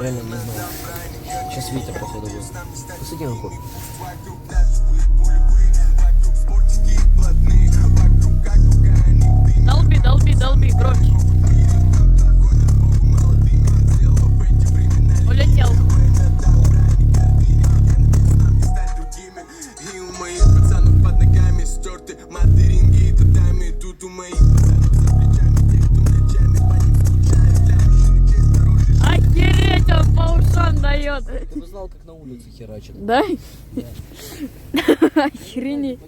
Реально не знаю. Сейчас Витя, походу, будет. Посади на кофе. Долби, долби, долби, громче. Улетел. И у моих пацанов под ногами стерты материнги и татами. Тут у моих пацанов за плечами те, кто ночами по ним скучает. Для мужчины честь дороже. Охереть, он по ушам дает. Ты бы знал, как на улице херачит. Да? Охренеть.